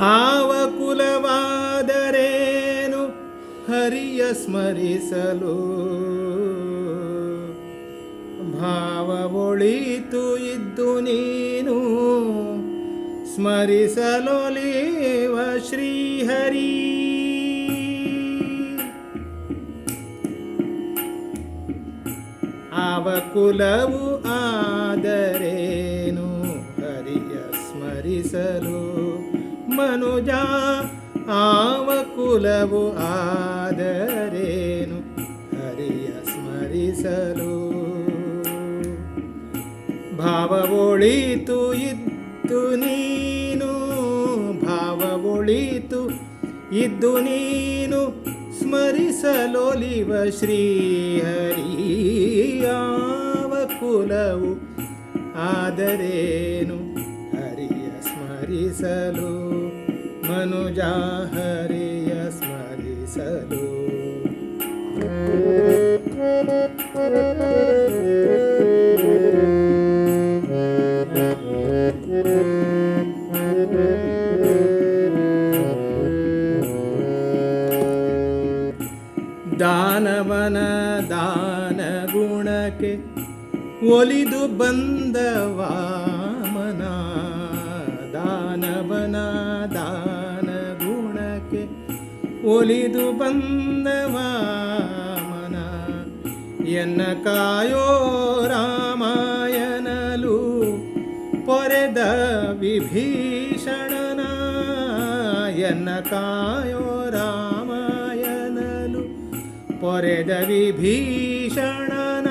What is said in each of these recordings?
ಆವ ಕುಲವಾದರೇನು ಹರಿಯ ಸ್ಮರಿಸಲು ಭಾವ ಒಳಿತು ಇದ್ದು ನೀನು ಸ್ಮರಿಸಲೊಲಿವ ಶ್ರೀಹರಿ. ಆವ ಕುಲವು ಆದರೇನು ಹರಿಯ ಸ್ಮರಿಸಲು ಮನುಜ, ಆವ ಕುಲವು ಆದರೇನು ಹರಿಯ ಸ್ಮರಿಸಲು ಭಾವ ಒಳಿತು ಇದ್ದು ನೀನು, ಭಾವ ಒಳಿತು ಇದ್ದು ನೀನು ಸ್ಮರಿಸಲೊಲಿವ ಶ್ರೀಹರಿ. ಯಾವ ಕುಲವು ಆದರೇನು ಹರಿಯ ಸ್ಮರಿಸಲು ಮನುಜ, ಹರಿಯ ಸ್ಮರಿಸಲು. ದಾನವನ ದಾನ ಗುಣಕ್ಕೆ ಒಲಿದು ಬಂದ ವಾಮನ, ದಾನವನ ದಾನ ಗುಣಕ್ಕೆ ಒಲಿದು ಬಂದ ವಾಮನ. ಎನ್ನ ಕಾಯೋ ರಾಮಾಯಣಲು ಪೊರೆದ ವಿಭೀಷಣನ, ಎನ್ನ ಕಾಯೋ ರಾಮಾಯಣಲು ಪೊರೆದ ವಿಭೀಷಣನ.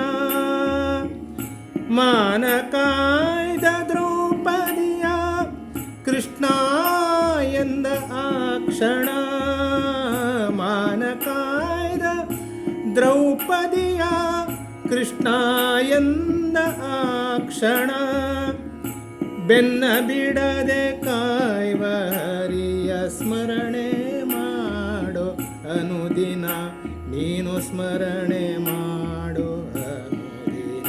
ಮಾನ ಕಾಯ್ದ ದ್ರೌಪದಿಯ ಕೃಷ್ಣ ಎಂದ ಆ ಕ್ಷಣ, ಮಾನ ಕಾಯ್ದ ದ್ರೌಪದಿಯ ಕೃಷ್ಣ ಎಂದ ಆ ಕ್ಷಣ. ಬೆನ್ನ ಬಿಡದೆ ಕಾಯ್ವ ಹರಿಯ ಸ್ಮರಣೆ ಮಾಡೋ ಅನುದಿನ, ನೀನು ಸ್ಮರಣೆ ಮಾಡೋ ಅನುದಿನ.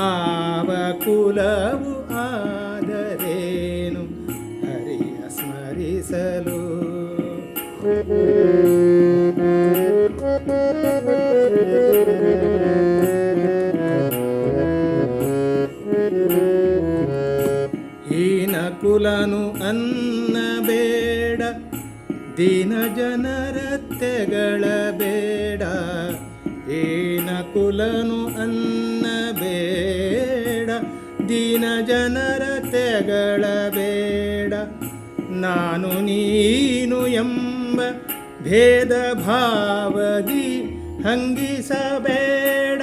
ಆವ ಕುಲವು ಆದರೇನು ಹರಿಯ ಸ್ಮರಿಸಲು. ಹೀನ ಕುಲನು ಅನ್ನಬೇಡ, ದೀನ ಜನರ ತೆಗಳಬೇಡ. ಹೀನ ಕುಲನು ಅನ್ನಬೇಡ, ದೀನ ಜನರ ತೆಗಳಬೇಡ. ನಾನು ನೀನು ಎಂಬ ಭೇದ ಭಾವದಿ ಹಂಗಿಸಬೇಡ,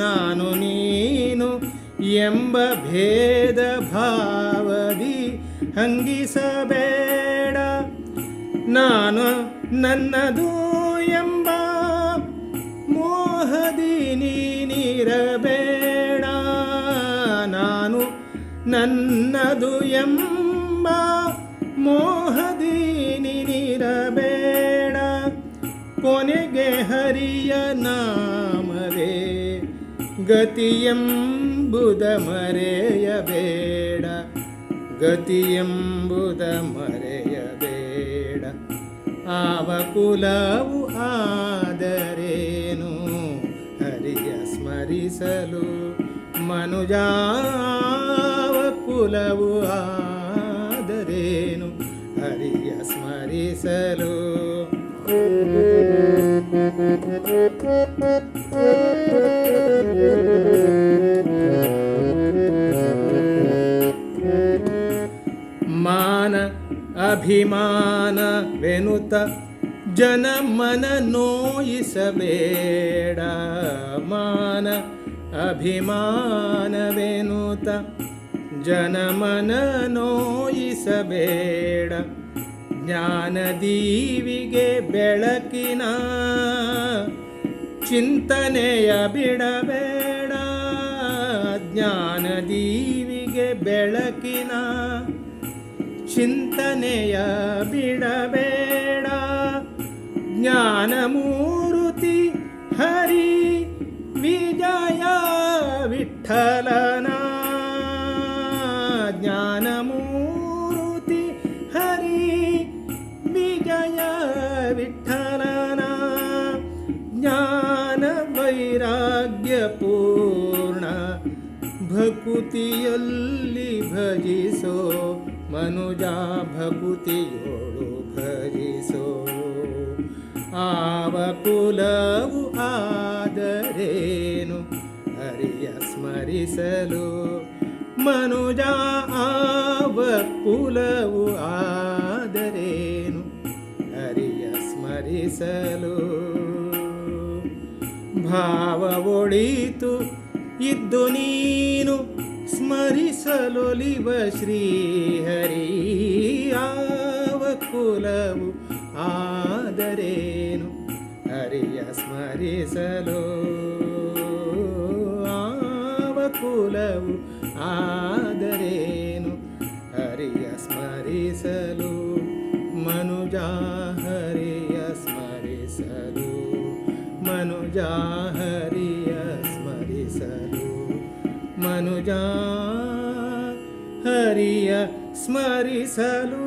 ನಾನು ನೀನು ಎಂಬ ಭೇದ ಭಾವದಿ ಹಂಗಿಸಬೇಡ. ನಾನು ನನ್ನದು ಎಂಬ ಮೋಹದಿ ನೀನಿರಬೇಡ, ನಾನು ನನ್ನದು ಎಂಬ ಮೋಹದಿ ನೀನಿರಬೇಡ. ಕೊನೆಗೆ ಹರಿಯ ನಾಮವೇ ಗತಿಯೆಂಬುದ ಮರೆಯಬೇಡ, ಗತಿಯೆಂಬುದ ಮರೆಯಬೇಡ. ಆವ ಕುಲವು ಆದರೇನು ಹರಿಯ ಸ್ಮರಿಸಲು ಮನುಜ, ಆವ ಕುಲವು ಆದರೇನು ಹರಿಯ ಸ್ಮರಿಸಲು. ಮಾನ ಅಭಿಮಾನವೆನುತ ಜನಮನ ನೋಯಿಸಬೇಡ, ಮಾನ ಅಭಿಮಾನವೆನುತ ಜನಮನ ನೋಯಿಸಬೇಡ. ಜ್ಞಾನದೀವಿಗೆ ಬೆಳಕಿನ ಚಿಂತನೆಯ ಬಿಡಬೇಡ, ಜ್ಞಾನದೀವಿಗೆ ಬೆಳಕಿನ ಚಿಂತನೆಯ ಬಿಡಬೇಡ. ಜ್ಞಾನಮೂರ್ತಿ ಹರಿ ವಿಜಯ ವಿಠಲನ, ಜ್ಞಾನಮೂರ್ತಿ ಭಕುತಿಯಲ್ಲಿ ಭಜಿಸೋ ಮನುಜ ಭಕುತಿಯೋಳು ಭಜಿಸೋ ಆವ ಕುಲವು ಆದರೇನು ಹರಿಯ ಸ್ಮರಿಸಲು ಮನುಜ ಆವ ಕುಲವು ಆದರೇನು ಹರಿಯ ಸ್ಮರಿಸಲು ಭಾವ ಒಳಿತು ಇದ್ದು ನೀನು ಸ್ಮರಿಸಲೊಲಿವ ಶ್ರೀಹರಿ ಆವ ಕುಲವು ಆದರೇನು ಹರಿಯ ಸ್ಮರಿಸಲು ಆವ ಕುಲವು ಆದರೇನು ಹರಿಯ ಸ್ಮರಿಸಲು ಮನುಜ ಹರಿಯ ಸ್ಮರಿಸಲು ಮನುಜ ಹರಿಯ ಸ್ಮರಿಸಲು ಮನುಜ ಹರಿಯ ಸ್ಮರಿಸಲು